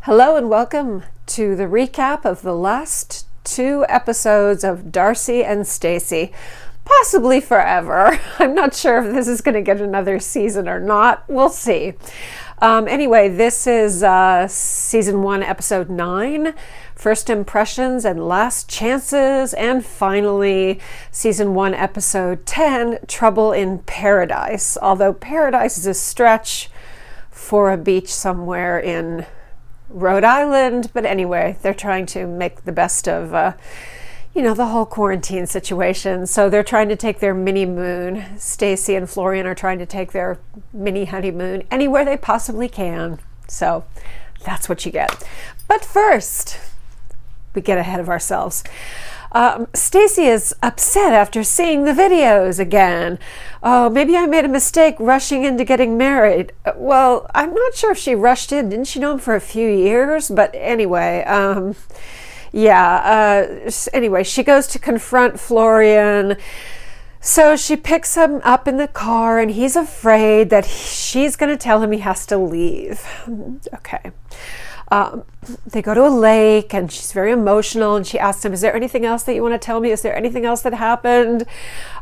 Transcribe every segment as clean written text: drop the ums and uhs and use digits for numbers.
Hello and welcome to the recap of the last two episodes of Darcey and Stacey, possibly forever. I'm not sure if this is going to get another season or not. We'll see. Anyway, this is season 1, episode 9, First Impressions and Last Chances, and finally season 1, episode 10, Trouble in Paradise. Although paradise is a stretch for a beach somewhere in Rhode Island, but anyway, they're trying to make the best of the whole quarantine situation. So they're trying to take their mini moon. Stacey and Florian are trying to take their mini honeymoon anywhere they possibly can. So that's what you get. But first, we get ahead of ourselves. Stacey is upset after seeing the videos again. Oh, maybe I made a mistake rushing into getting married. Well, I'm not sure if she rushed in. Didn't she know him for a few years? But anyway, anyway, she goes to confront Florian. So she picks him up in the car and he's afraid that she's going to tell him he has to leave. Okay. They go to a lake and she's very emotional and she asks him, is there anything else that you want to tell me? Is there anything else that happened?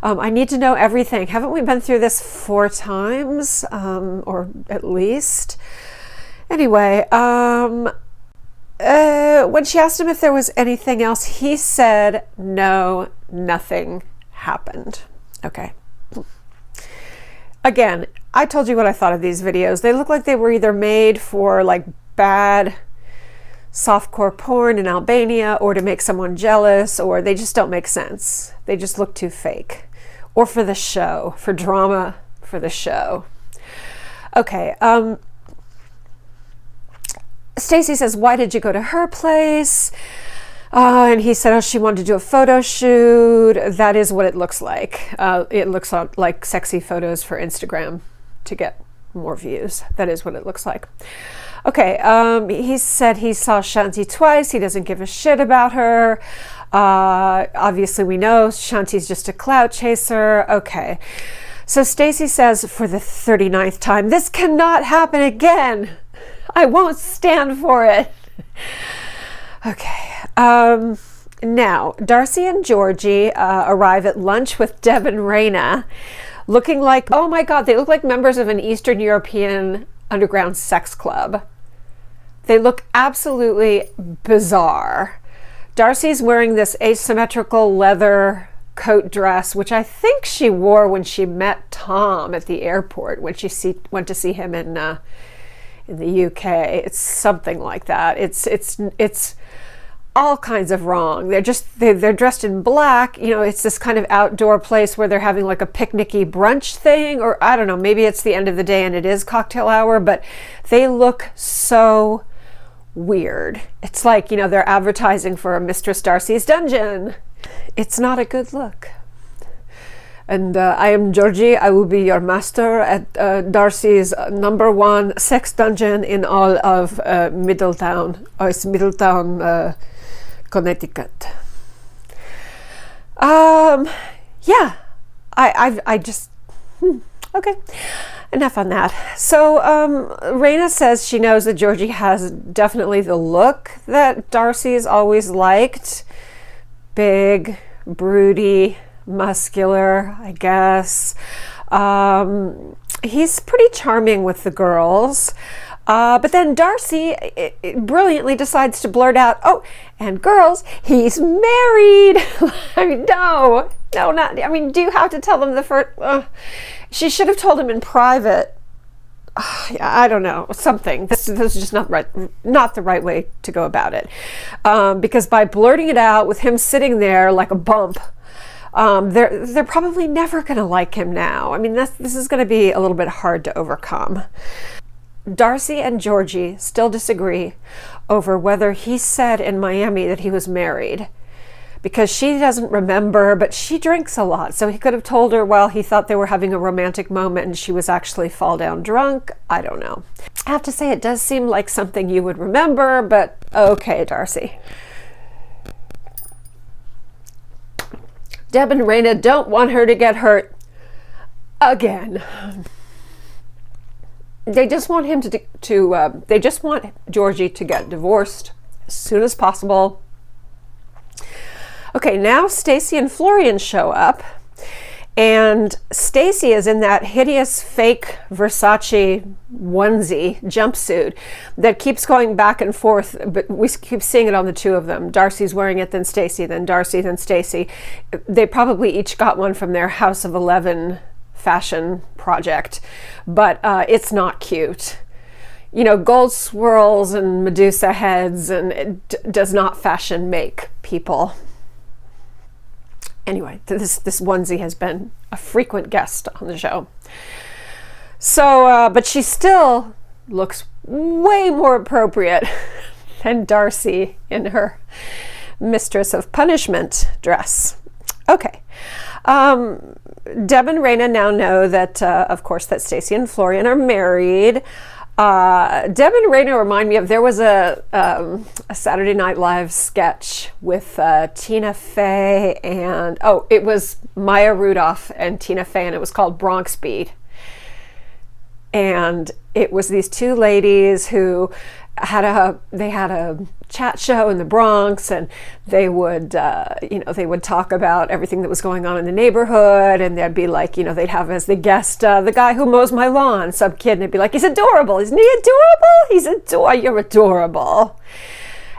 I need to know everything. Haven't we been through this 4 times? Or at least. Anyway, when she asked him if there was anything else, he said, no, nothing happened. Okay. Again, I told you what I thought of these videos. They look like they were either made for like bad softcore porn in Albania or to make someone jealous, or they just don't make sense. They just look too fake. Or for the show, for drama, for the show. Okay, Stacey says, why did you go to her place? And he said, oh, she wanted to do a photo shoot. That is what it looks like. It looks like sexy photos for Instagram to get more views. That is what it looks like. Okay, he said he saw Shanti twice. He doesn't give a shit about her. Obviously, we know Shanti's just a clout chaser. Okay, so Stacey says for the 39th time, this cannot happen again. I won't stand for it. Okay, now Darcey and Georgi arrive at lunch with Deb and Raina, looking like, oh my God, they look like members of an Eastern European underground sex club. They look absolutely bizarre. Darcey's wearing this asymmetrical leather coat dress, which I think she wore when she met Tom at the airport when she went to see him in the UK. It's something like that. It's all kinds of wrong. They're dressed in black. You know, it's this kind of outdoor place where they're having like a picnicky brunch thing, or I don't know, maybe it's the end of the day and it is cocktail hour, but they look so weird. It's like, they're advertising for Mistress Darcey's dungeon. It's not a good look. And I am Georgi. I will be your master at Darcey's #1 sex dungeon in all of Middletown. Oh, it's Middletown, Connecticut. Yeah, I just, okay, enough on that. So Raina says she knows that Georgi has definitely the look that Darcey's always liked. Big, broody, muscular, I guess. He's pretty charming with the girls. But then Darcey brilliantly decides to blurt out, oh, and girls, he's married. I mean, no, not, I mean, do you have to tell them the first, she should have told him in private. I don't know, something. This is just not the right way to go about it. Because by blurting it out with him sitting there like a bump, they're probably never going to like him now. I mean, this is going to be a little bit hard to overcome. Darcey and Georgi still disagree over whether he said in Miami that he was married, because she doesn't remember, but she drinks a lot. So he could have told her, well, he thought they were having a romantic moment and she was actually fall down drunk. I don't know. I have to say, it does seem like something you would remember, but okay, Darcey. Deb and Raina don't want her to get hurt again. They just want him they just want Georgi to get divorced as soon as possible. Okay, now Stacey and Florian show up, and Stacey is in that hideous fake Versace onesie jumpsuit that keeps going back and forth, but we keep seeing it on the two of them. Darcey's wearing it, then Stacey, then Darcey, then Stacey. They probably each got one from their House of 11 fashion project, but it's not cute. You know, gold swirls and Medusa heads, and it does not fashion make people. Anyway, this onesie has been a frequent guest on the show. So, but she still looks way more appropriate than Darcey in her Mistress of Punishment dress. Okay. Deb and Raina now know that, of course, that Stacey and Florian are married. Deb and Raina remind me of, there was a Saturday Night Live sketch with Tina Fey and, it was Maya Rudolph and Tina Fey, and it was called Bronx Beat. And it was these two ladies who had a chat show in the Bronx, and they would talk about everything that was going on in the neighborhood, and they'd be like, they'd have as the guest the guy who mows my lawn, some kid, and they'd be like, he's adorable, isn't he adorable? You're adorable.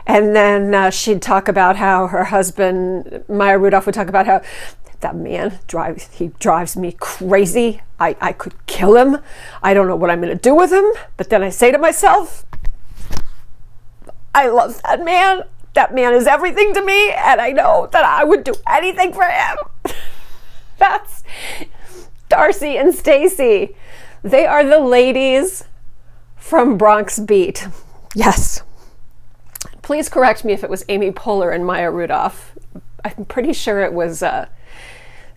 And then she'd talk about how her husband, Maya Rudolph, would talk about how that man drives me crazy. I could kill him. I don't know what I'm going to do with him. But then I say to myself, I love that man. That man is everything to me, and I know that I would do anything for him. That's Darcey and Stacey. They are the ladies from Bronx Beat. Yes. Please correct me if it was Amy Poehler and Maya Rudolph. I'm pretty sure it was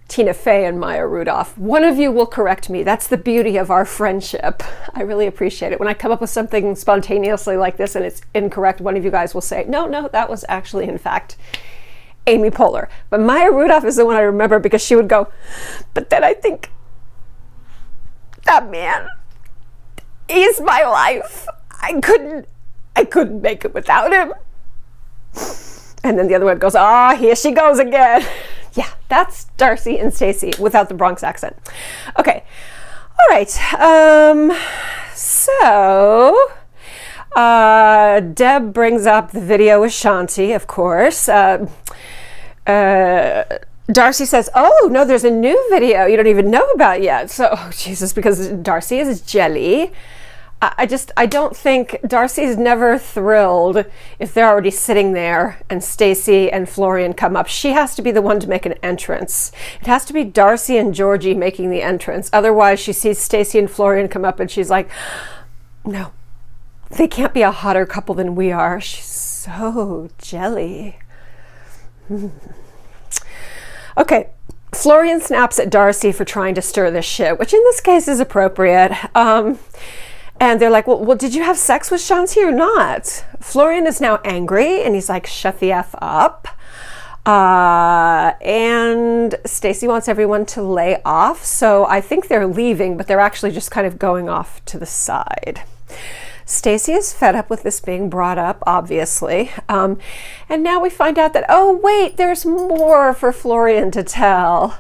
Tina Fey and Maya Rudolph. One of you will correct me. That's the beauty of our friendship. I really appreciate it. When I come up with something spontaneously like this and it's incorrect, one of you guys will say, no, that was actually, in fact, Amy Poehler. But Maya Rudolph is the one I remember, because she would go, but then I think that man, he's my life. I couldn't make it without him. And then the other one goes, here she goes again. Yeah, that's Darcey and Stacey without the Bronx accent. Okay, all right. So Deb brings up the video with Shanti, of course. Darcey says, no, there's a new video you don't even know about yet. So, Jesus, because Darcey is jelly. I don't think Darcey's never thrilled if they're already sitting there and Stacey and Florian come up. She has to be the one to make an entrance. It has to be Darcey and Georgi making the entrance. Otherwise, she sees Stacey and Florian come up and she's like, no, they can't be a hotter couple than we are. She's so jelly. Okay, Florian snaps at Darcey for trying to stir this shit, which in this case is appropriate. And they're like, well, did you have sex with Shanti or not? Florian is now angry, and he's like, shut the F up. And Stacey wants everyone to lay off. So I think they're leaving, but they're actually just kind of going off to the side. Stacey is fed up with this being brought up, obviously. And now we find out that, oh, wait, there's more for Florian to tell.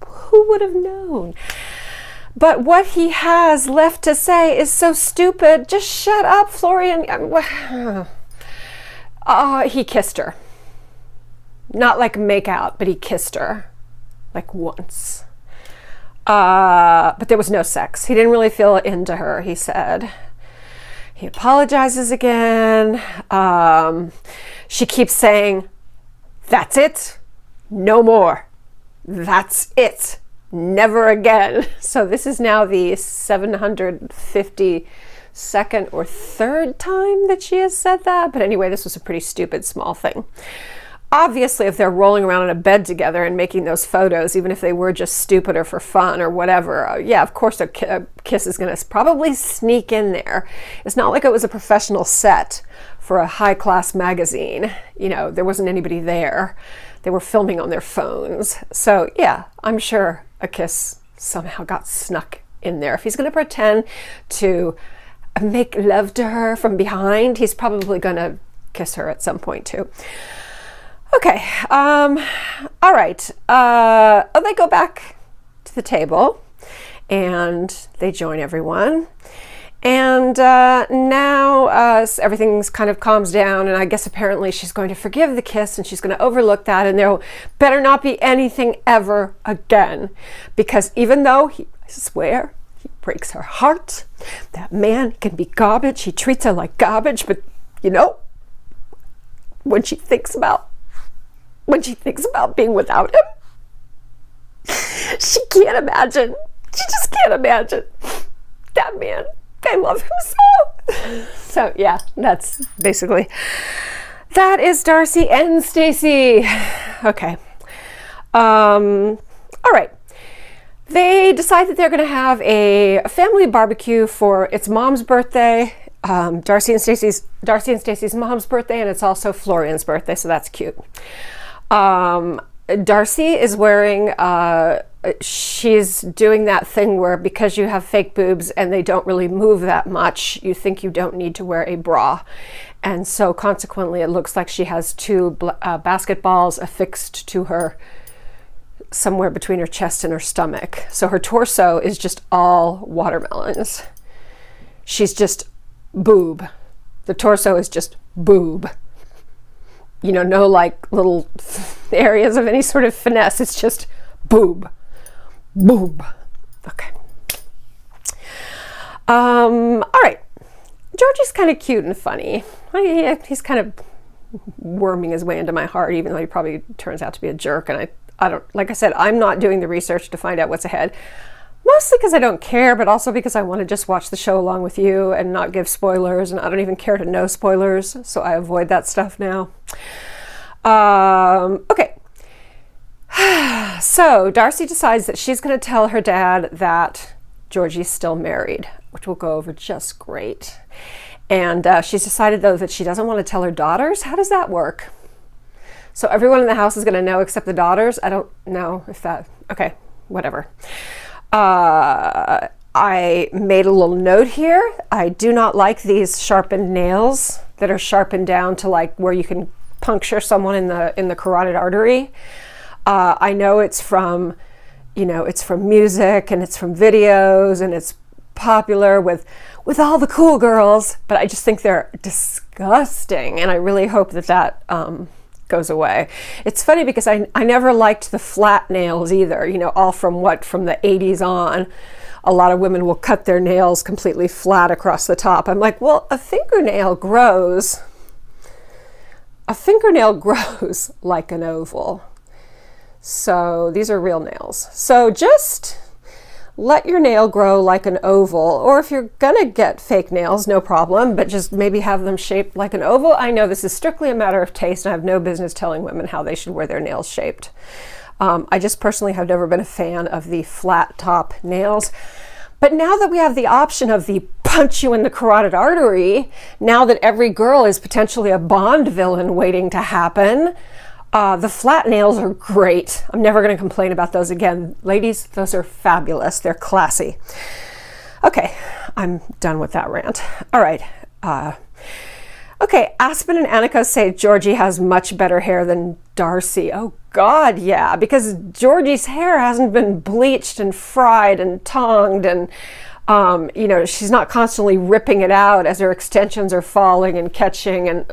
Who would have known? But what he has left to say is so stupid. Just shut up, Florian. He kissed her. Not like make out, but he kissed her. Like once. But there was no sex. He didn't really feel into her, he said. He apologizes again. She keeps saying, that's it. No more. That's it. Never again. So this is now the 752nd or third time that she has said that. But anyway, this was a pretty stupid small thing. Obviously, if they're rolling around in a bed together and making those photos, even if they were just stupid or for fun or whatever, yeah, of course a kiss is going to probably sneak in there. It's not like it was a professional set for a high-class magazine. You know, there wasn't anybody there. They were filming on their phones. So yeah, I'm sure a kiss somehow got snuck in there. If he's going to pretend to make love to her from behind. He's probably going to kiss her at some point too. Okay. All right. They go back to the table and they join everyone. And now everything's kind of calms down, and I guess apparently she's going to forgive the kiss and she's going to overlook that, and there better not be anything ever again. Because even though I swear, he breaks her heart, that man can be garbage, he treats her like garbage, but you know, when she thinks about being without him, she can't imagine. She just can't imagine that man. I love him so. So yeah, that's basically, that is Darcey and Stacey. Okay. All right. They decide that they're going to have a family barbecue for its mom's birthday, Darcey and Stacey's mom's birthday, and it's also Florian's birthday, so that's cute. Darcey is wearing, she's doing that thing where because you have fake boobs and they don't really move that much, you think you don't need to wear a bra. And so consequently, it looks like she has two basketballs affixed to her somewhere between her chest and her stomach. So her torso is just all watermelons. She's just boob. The torso is just boob. You know, no like little areas of any sort of finesse. It's just boob. Boob. Okay. All right. Georgi's kind of cute and funny. He's kind of worming his way into my heart, even though he probably turns out to be a jerk. And I don't, like I said, I'm not doing the research to find out what's ahead. Mostly because I don't care, but also because I want to just watch the show along with you and not give spoilers. And I don't even care to know spoilers, so I avoid that stuff now. Okay. So Darcey decides that she's going to tell her dad that Georgie's still married, which will go over just great. And she's decided, though, that she doesn't want to tell her daughters. How does that work? So everyone in the house is going to know except the daughters? I don't know if that... Okay, whatever. I made a little note here. I do not like these sharpened nails that are sharpened down to like where you can puncture someone in the carotid artery. I know it's from, you know, it's from music and it's from videos and it's popular with all the cool girls, but I just think they're disgusting, and I really hope that goes away. It's funny because I never liked the flat nails either, you know, all from the 80s on. A lot of women will cut their nails completely flat across the top. I'm like, well, a fingernail grows like an oval. So these are real nails. So just let your nail grow like an oval, or if you're gonna get fake nails, no problem, but just maybe have them shaped like an oval. I know this is strictly a matter of taste, and I have no business telling women how they should wear their nails shaped. I just personally have never been a fan of the flat top nails. But now that we have the option of the punch you in the carotid artery, now that every girl is potentially a Bond villain waiting to happen, the flat nails are great. I'm never going to complain about those again. Ladies, those are fabulous. They're classy. Okay, I'm done with that rant. All right. Okay, Aspen and Annika say Georgi has much better hair than Darcey. Oh God, yeah, because Georgi's hair hasn't been bleached and fried and tonged, and you know, she's not constantly ripping it out as her extensions are falling and catching, and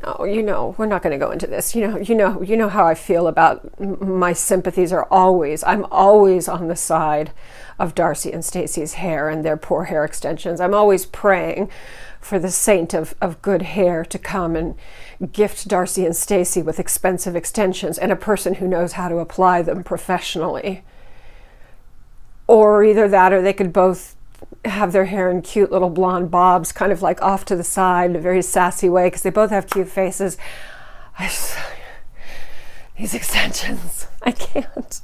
no, you know, we're not going to go into this. You know how I feel about, my sympathies are always, I'm always on the side of Darcey and Stacey's hair and their poor hair extensions. I'm always praying for the saint of good hair to come and gift Darcey and Stacey with expensive extensions and a person who knows how to apply them professionally. Or either that, or they could both have their hair in cute little blonde bobs, kind of like off to the side in a very sassy way, because they both have cute faces. These extensions, I can't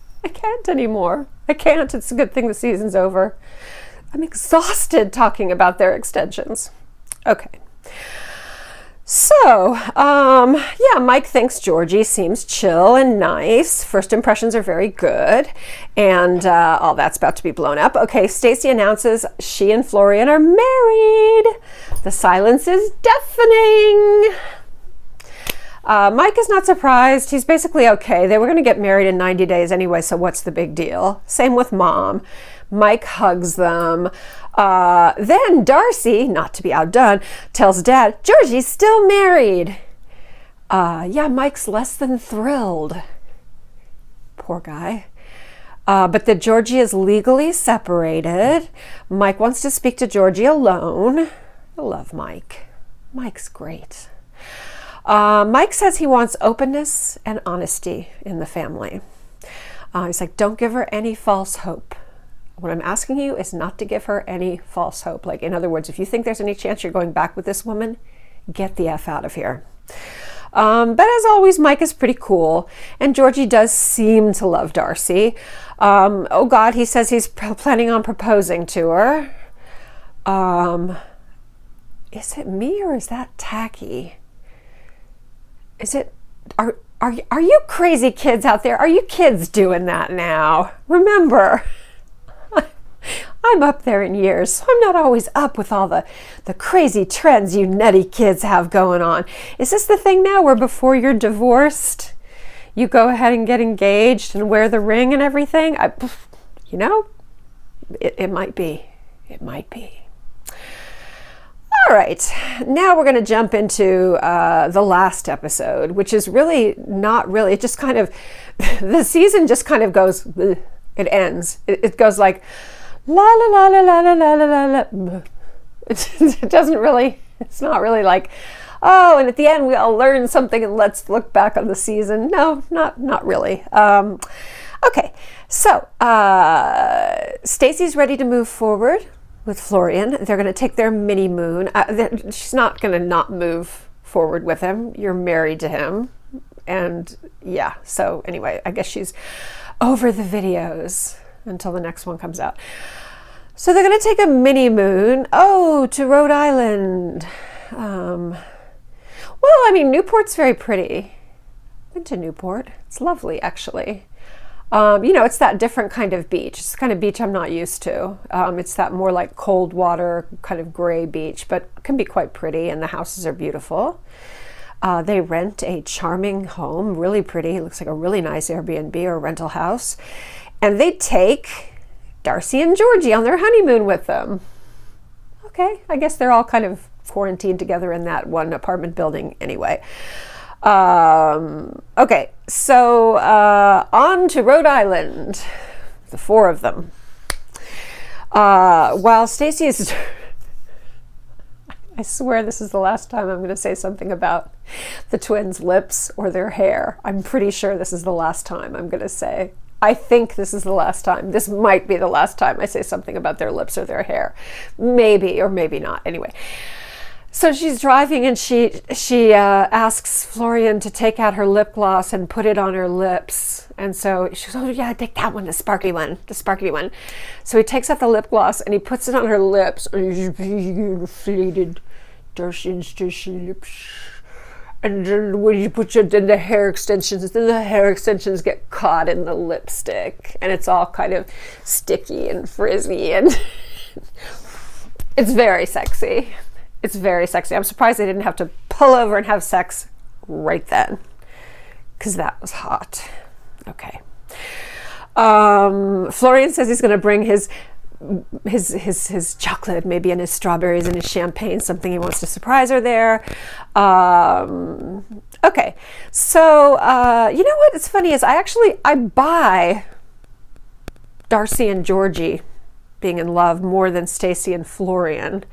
anymore. I can't. It's a good thing the season's over. I'm exhausted talking about their extensions. Okay. So, yeah, Mike thinks Georgi seems chill and nice. First impressions are very good, and all that's about to be blown up. Okay, Stacey announces she and Florian are married. The silence is deafening. Mike is not surprised. He's basically okay. They were going to get married in 90 days anyway, so what's the big deal? Same with Mom. Mike hugs them. Then Darcey, not to be outdone, tells Dad, Georgi's still married. Yeah, Mike's less than thrilled. Poor guy. But that Georgi is legally separated. Mike wants to speak to Georgi alone. I love Mike. Mike's great. Mike says he wants openness and honesty in the family. He's like, don't give her any false hope. What I'm asking you is not to give her any false hope. Like, in other words, if you think there's any chance you're going back with this woman, get the F out of here. But as always, Mike is pretty cool. And Georgi does seem to love Darcey. Oh God, he says he's planning on proposing to her. Is it me or is that tacky? Is it, are you crazy kids out there? Are you kids doing that now? Remember, I'm up there in years, so I'm not always up with all the crazy trends you nutty kids have going on. Is this the thing now where before you're divorced, you go ahead and get engaged and wear the ring and everything? You know, it might be. It might be. All right, now we're going to jump into the last episode, which is really not really, it just kind of, the season just kind of goes, it ends. It goes like, la la la la la la la la la. It doesn't really, it's not really like, oh, and at the end we all learn something and let's look back on the season. No, not really. Okay, so Stacey's ready to move forward with Florian. They're going to take their mini moon. She's not going to not move forward with him. You're married to him. And yeah, so anyway, I guess she's over the videos until the next one comes out. So they're going to take a mini moon, to Rhode Island. Well, I mean, Newport's very pretty. I've been to Newport. It's lovely, actually. You know, it's that different kind of beach. It's the kind of beach I'm not used to. It's that more like cold water, kind of gray beach, but can be quite pretty, and the houses are beautiful. They rent a charming home, really pretty. It looks like a really nice Airbnb or rental house. And they take Darcey and Georgi on their honeymoon with them. Okay, I guess they're all kind of quarantined together in that one apartment building anyway. Okay, so on to Rhode Island, the four of them. While Stacey is, I swear this is the last time I'm going to say something about the twins' lips or their hair. I'm pretty sure this is the last time I'm going to say. I think this is the last time. This might be the last time I say something about their lips or their hair. Maybe or maybe not. Anyway. So she's driving and she asks Florian to take out her lip gloss and put it on her lips. And so she goes, oh yeah, take that one, the sparkly one. So he takes out the lip gloss and he puts it on her lips. Inflated Darcey's lips. And then when you put in the hair extensions, then the hair extensions get caught in the lipstick. And it's all kind of sticky and frizzy and it's very sexy. It's very sexy. I'm surprised they didn't have to pull over and have sex right then, because that was hot. Okay. Florian says he's going to bring his chocolate, maybe, and his strawberries and his champagne, something he wants to surprise her there. Okay. So, you know what? It's funny is I buy Darcey and Georgi being in love more than Stacey and Florian.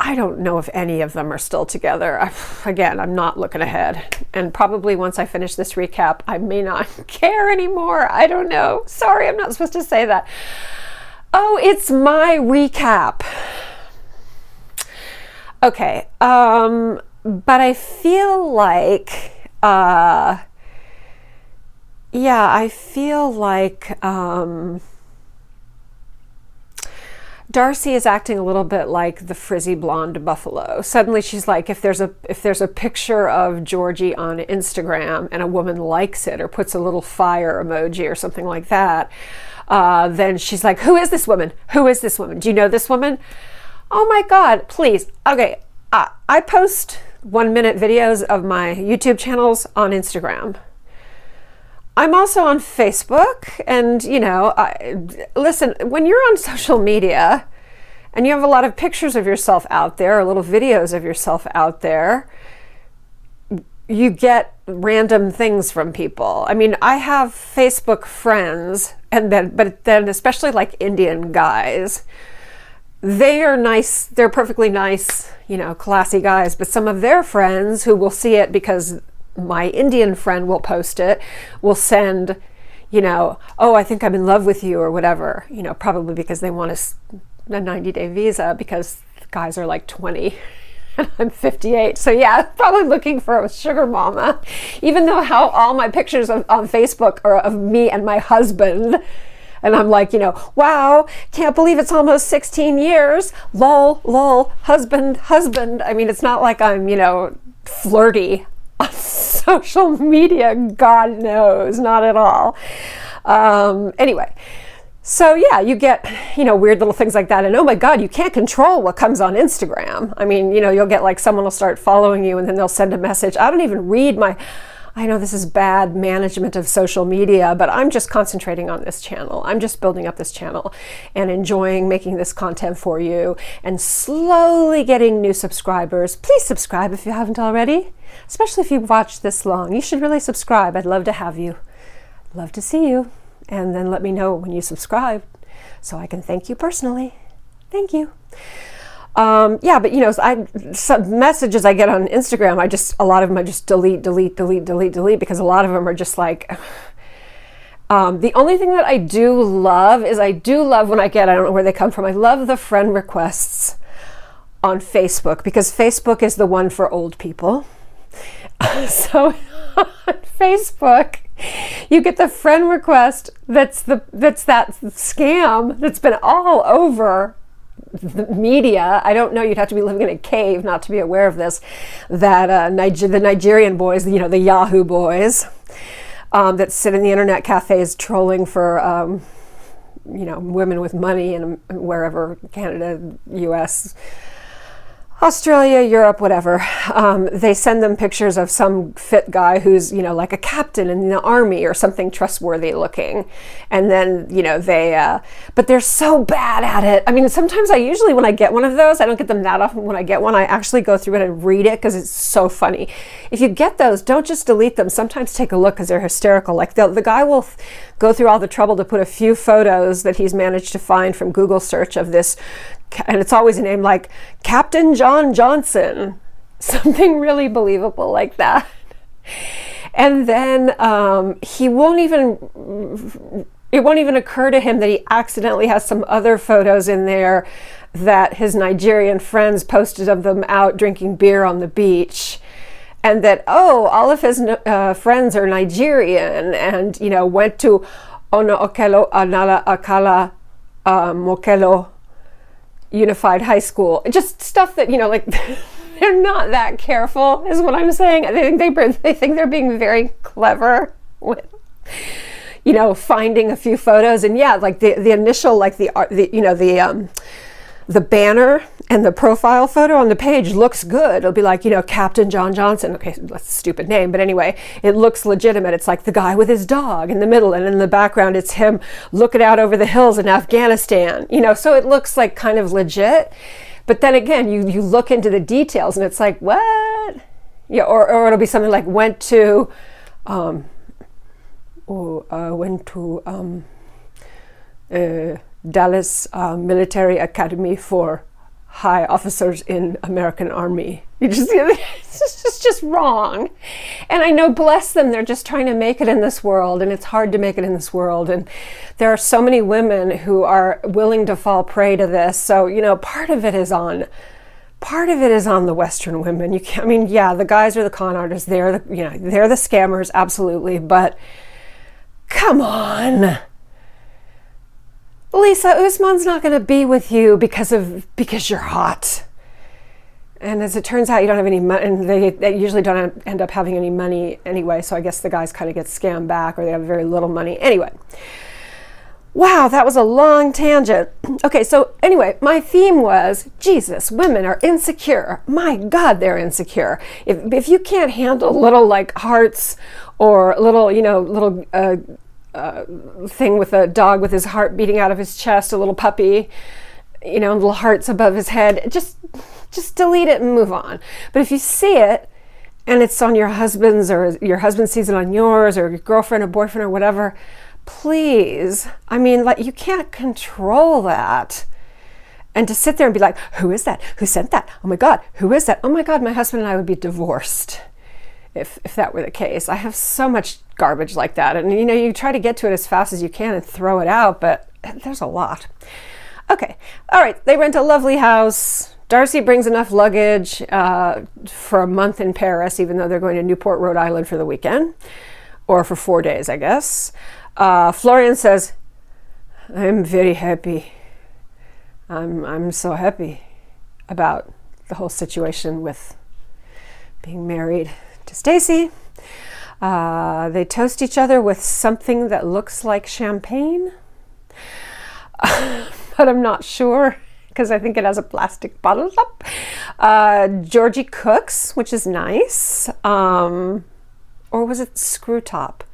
I don't know if any of them are still together. Again, I'm not looking ahead. And probably once I finish this recap, I may not care anymore. I don't know. Sorry, I'm not supposed to say that. Oh, it's my recap. Okay. But I feel like, Darcey is acting a little bit like the frizzy blonde buffalo. Suddenly she's like, if there's a picture of Georgi on Instagram and a woman likes it or puts a little fire emoji or something like that, then she's like, who is this woman? Who is this woman? Do you know this woman? Oh my God, please. Okay, I post 1-minute videos of my YouTube channels on Instagram. I'm also on Facebook, and listen, when you're on social media and you have a lot of pictures of yourself out there or little videos of yourself out there, you get random things from people. I mean, I have Facebook friends, but then especially like Indian guys, they are nice, they're perfectly nice, classy guys, but some of their friends who will see it because my Indian friend will post it, will send, oh, I think I'm in love with you or whatever, probably because they want a 90-day visa because guys are like 20 and I'm 58. So yeah, probably looking for a sugar mama, even though how all my pictures on Facebook are of me and my husband. And I'm like, wow, can't believe it's almost 16 years. Lol, lol, husband. I mean, it's not like I'm, flirty on social media, God knows, not at all. Anyway, so yeah, you get, weird little things like that. And oh my God, you can't control what comes on Instagram. I mean, you'll get like someone will start following you and then they'll send a message. I don't even read I know this is bad management of social media, but I'm just concentrating on this channel. I'm just building up this channel and enjoying making this content for you and slowly getting new subscribers. Please subscribe if you haven't already, especially if you've watched this long. You should really subscribe. I'd love to have you. Love to see you. And then let me know when you subscribe so I can thank you personally. Thank you. Yeah, but some messages I get on Instagram, a lot of them I just delete because a lot of them are just like, the only thing that I do love when I don't know where they come from. I love the friend requests on Facebook because Facebook is the one for old people. So on Facebook, you get the friend request that's that scam that's been all over the media. I don't know, you'd have to be living in a cave not to be aware of this, that the Nigerian boys, the Yahoo boys, that sit in the internet cafes trolling for women with money and wherever, Canada, US, Australia, Europe, whatever. They send them pictures of some fit guy who's, like a captain in the army or something trustworthy looking. And then, but they're so bad at it. I mean, sometimes when I get one of those, I don't get them that often. When I get one, I actually go through it and read it because it's so funny. If you get those, don't just delete them. Sometimes take a look because they're hysterical. Like the guy will go through all the trouble to put a few photos that he's managed to find from Google search of this, and it's always a name like Captain John Johnson, something really believable like that. And then it won't even occur to him that he accidentally has some other photos in there that his Nigerian friends posted of them out drinking beer on the beach. And that, all of his friends are Nigerian and, went to Ono Okelo Anala Akala Mokelo Unified High School. Just stuff that, they're not that careful is what I'm saying. They think they're being very clever with, finding a few photos. And yeah, like the initial, like the banner and the profile photo on the page looks good. It'll be like, Captain John Johnson. Okay, that's a stupid name, but anyway, it looks legitimate. It's like the guy with his dog in the middle, and in the background, it's him looking out over the hills in Afghanistan. So it looks like kind of legit. But then again, you look into the details, and it's like, what? Yeah, or it'll be something like went to Dallas Military Academy for High Officers in American Army. It's just wrong. And I know, bless them, they're just trying to make it in this world, and it's hard to make it in this world. And there are so many women who are willing to fall prey to this. So, part of it is on the Western women. The guys are the con artists. They're the scammers, absolutely. But come on. Lisa, Usman's not going to be with you because you're hot. And as it turns out, you don't have any money, and they usually don't end up having any money anyway, so I guess the guys kind of get scammed back, or they have very little money. Anyway, wow, that was a long tangent. Okay, so anyway, my theme was, Jesus, women are insecure. My God, they're insecure. If you can't handle little like hearts or little, little thing with a dog with his heart beating out of his chest, a little puppy, little hearts above his head, just delete it and move on. But if you see it and it's on your husband's, or your husband sees it on yours, or your girlfriend or boyfriend or whatever, please, you can't control that. And to sit there and be like, who is that? Who sent that? Oh my God, who is that? Oh my God, my husband and I would be divorced if that were the case. I have so much garbage like that. And you try to get to it as fast as you can and throw it out, but there's a lot. Okay, all right, they rent a lovely house. Darcey brings enough luggage for a month in Paris, even though they're going to Newport, Rhode Island for the weekend, or for 4 days, I guess. Florian says, I'm very happy. I'm so happy about the whole situation with being married to Stacey. They toast each other with something that looks like champagne, but I'm not sure, because I think it has a plastic bottle top. Georgi cooks, which is nice. Or was it screw top?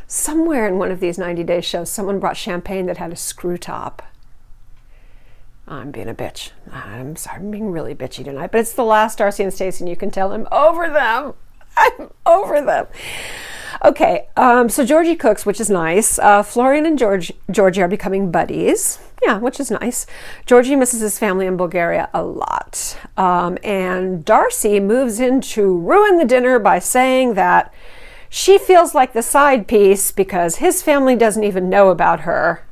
Somewhere in one of these 90-day shows, someone brought champagne that had a screw top. I'm being a bitch. I'm sorry, I'm being really bitchy tonight, but it's the last Darcey and Stacey, and you can tell I'm over them. I'm over them. Okay, so Georgi cooks, which is nice. Florian and Georgi are becoming buddies. Yeah, which is nice. Georgi misses his family in Bulgaria a lot. And Darcey moves in to ruin the dinner by saying that she feels like the side piece because his family doesn't even know about her.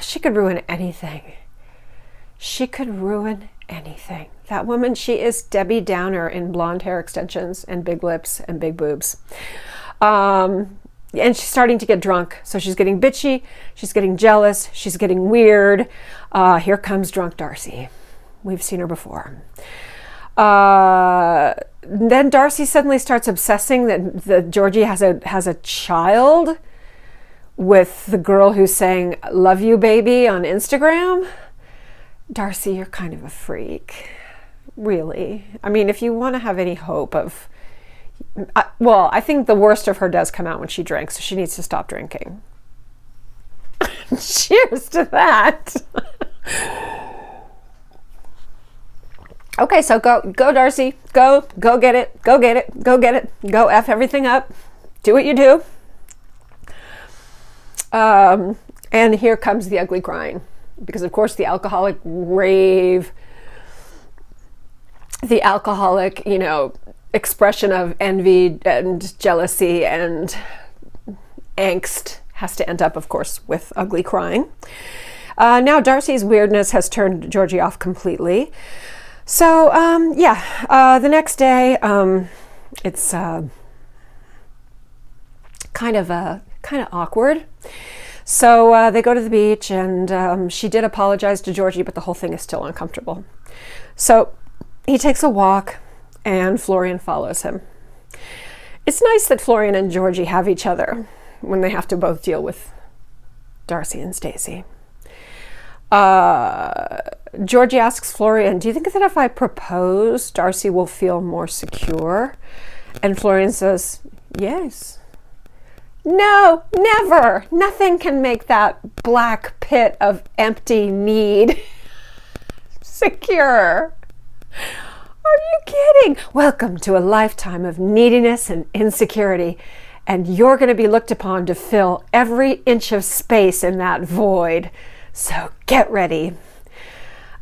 She could ruin anything. She could ruin anything. That woman, she is Debbie Downer in blonde hair extensions and big lips and big boobs. And she's starting to get drunk. So she's getting bitchy. She's getting jealous. She's getting weird. Here comes drunk Darcey. We've seen her before. Then Darcey suddenly starts obsessing that Georgi has a child with the girl who's saying, love you, baby, on Instagram. Darcey, you're kind of a freak. Really. If you want to have any hope of... I think the worst of her does come out when she drinks, so she needs to stop drinking. Cheers to that. Okay, so go Darcey. Go get it. Go get it. Go get it. Go F everything up. Do what you do. And here comes the ugly crying. Because, of course, the alcoholic rave, the alcoholic, expression of envy and jealousy and angst has to end up, of course, with ugly crying. Now Darcey's weirdness has turned Georgi off completely. So, the next day, it's kind of awkward. So they go to the beach, and she did apologize to Georgi, but the whole thing is still uncomfortable. So he takes a walk, and Florian follows him. It's nice that Florian and Georgi have each other when they have to both deal with Darcey and Stacey. Georgi asks Florian, do you think that if I propose, Darcey will feel more secure? And Florian says, yes. No, never. Nothing can make that black pit of empty need secure. Are you kidding? Welcome to a lifetime of neediness and insecurity, and you're going to be looked upon to fill every inch of space in that void. So get ready.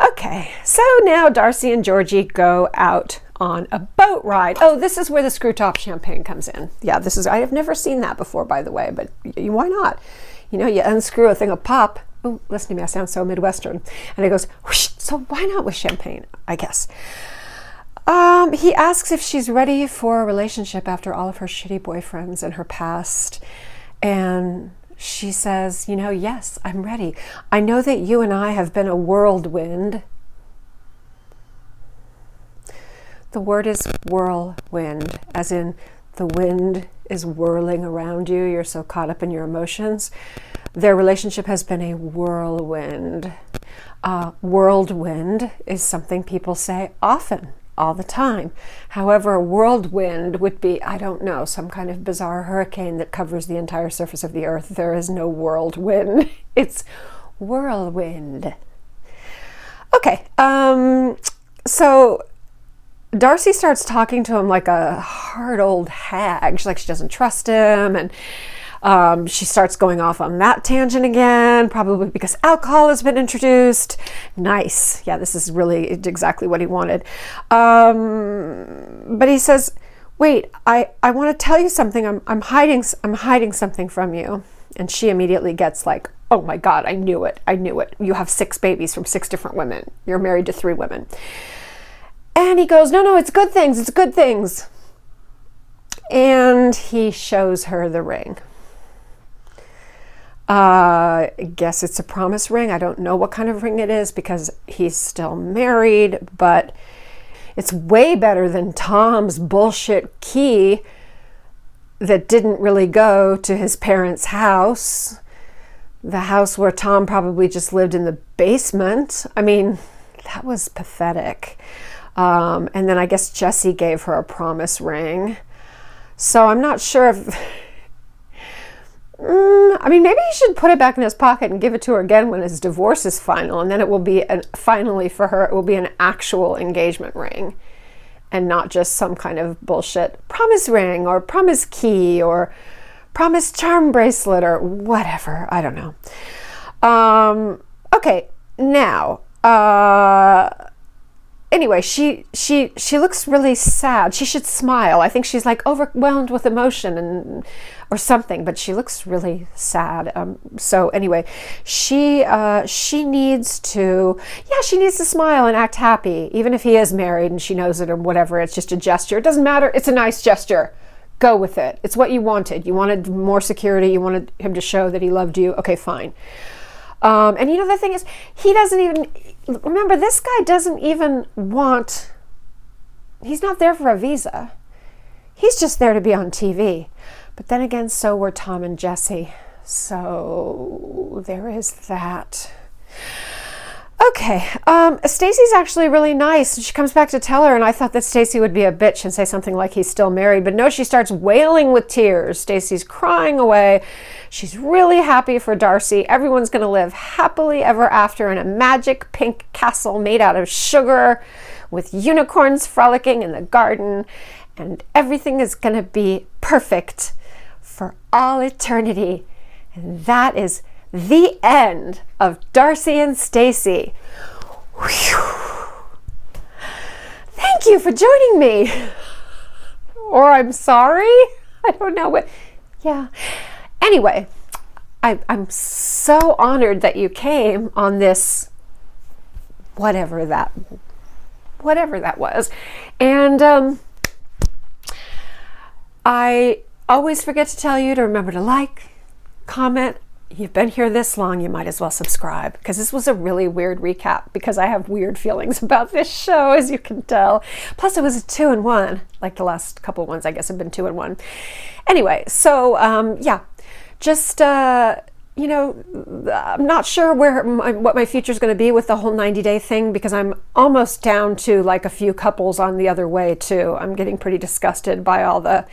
Okay, so now Darcey and Georgi go out on a boat ride. Oh, this is where the screw top champagne comes in. Yeah, I have never seen that before, by the way, but why not? You unscrew a thing of pop. Oh, listen to me, I sound so Midwestern. And it goes, whoosh, so why not with champagne, I guess. He asks if she's ready for a relationship after all of her shitty boyfriends and her past. And she says, you know, yes, I'm ready. I know that you and I have been a whirlwind. The word is whirlwind, as in the wind is whirling around you. You're so caught up in your emotions. Their relationship has been a whirlwind. Whirlwind is something people say often, all the time. However, a whirlwind would be, I don't know, some kind of bizarre hurricane that covers the entire surface of the earth. There is no whirlwind. It's whirlwind. Okay, so Darcey starts talking to him like a hard old hag. She's like, she doesn't trust him, and she starts going off on that tangent again, probably because alcohol has been introduced. Nice. Yeah, this is really exactly what he wanted. But he says, wait, I want to tell you something. I'm hiding something from you. And she immediately gets like, oh my God, I knew it. You have 6 babies from 6 different women. You're married to 3 women. And he goes, no, it's good things. It's good things. And he shows her the ring. I guess it's a promise ring. I don't know what kind of ring it is because he's still married, but it's way better than Tom's bullshit key that didn't really go to his parents' house. The house where Tom probably just lived in the basement. I mean, that was pathetic. And then I guess Jesse gave her a promise ring. So I'm not sure if... I mean, maybe he should put it back in his pocket and give it to her again when his divorce is final, and then it will be finally for her, it will be an actual engagement ring and not just some kind of bullshit promise ring or promise key or promise charm bracelet or whatever. I don't know. Okay, now, anyway, she looks really sad. She should smile. I think she's like overwhelmed with emotion or something, but she looks really sad. So anyway, she needs to smile and act happy, even if he is married and she knows it or whatever. It's just a gesture. It doesn't matter. It's a nice gesture. Go with it. It's what you wanted. You wanted more security. You wanted him to show that he loved you. Okay, fine. And you know, the thing is, he doesn't even, remember, this guy doesn't even want, he's not there for a visa. He's just there to be on TV. But then again, so were Tom and Jesse. So there is that. Okay, Stacey's actually really nice. She comes back to tell her, and I thought that Stacey would be a bitch and say something like he's still married, but no, she starts wailing with tears. Stacey's crying away. She's really happy for Darcey. Everyone's going to live happily ever after in a magic pink castle made out of sugar with unicorns frolicking in the garden, and everything is going to be perfect for all eternity. And that is the end of Darcey and Stacey. Thank you for joining me. Or I'm sorry. I don't know what. Yeah. Anyway, I'm so honored that you came on this, whatever that was. And I always forget to tell you to remember to like, comment. You've been here this long, you might as well subscribe, because this was a really weird recap because I have weird feelings about this show, as you can tell. Plus it was a 2-in-1, like the last couple of ones I guess have been 2-in-1. Anyway, so yeah, just you know, I'm not sure what my future is going to be with the whole 90-day thing, because I'm almost down to like a few couples on the other way too. I'm getting pretty disgusted by all the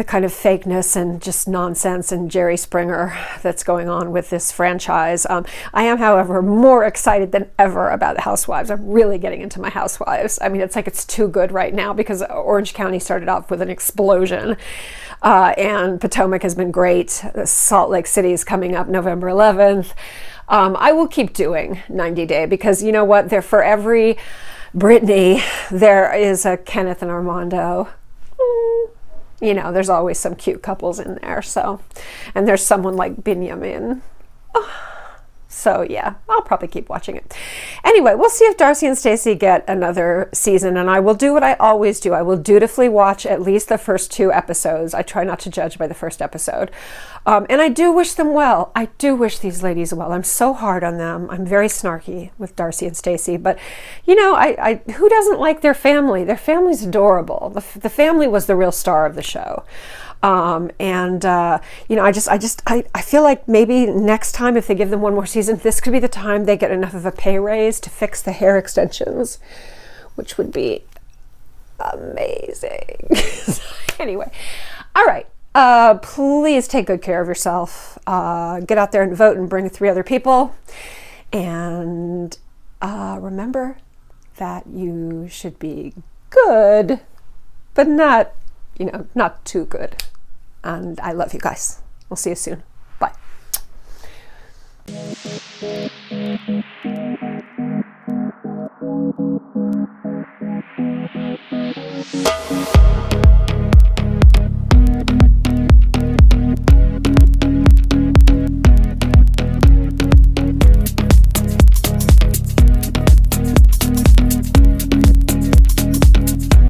kind of fakeness and just nonsense and Jerry Springer that's going on with this franchise. I am, however, more excited than ever about the Housewives. I'm really getting into my Housewives. I mean, it's like it's too good right now because Orange County started off with an explosion, and Potomac has been great. Salt Lake City is coming up November 11th. I will keep doing 90-day because you know what? There, for every Brittany, there is a Kenneth and Armando. You know, there's always some cute couples in there. So, and there's someone like Benjamin. Oh, So yeah, I'll probably keep watching it. Anyway, we'll see if Darcey and Stacey get another season, and I will do what I always do. I will dutifully watch at least the first 2 episodes. I try not to judge by the first episode. And I do wish them well. I do wish these ladies well. I'm so hard on them. I'm very snarky with Darcey and Stacey, but you know, who doesn't like their family? Their family's adorable. The family was the real star of the show. You know, I feel like maybe next time, if they give them one more season, this could be the time they get enough of a pay raise to fix the hair extensions, which would be amazing. Anyway, all right. Please take good care of yourself. Get out there and vote and bring 3 other people. And remember that you should be good, but not, you know, not too good. And I love you guys. We'll see you soon. Bye.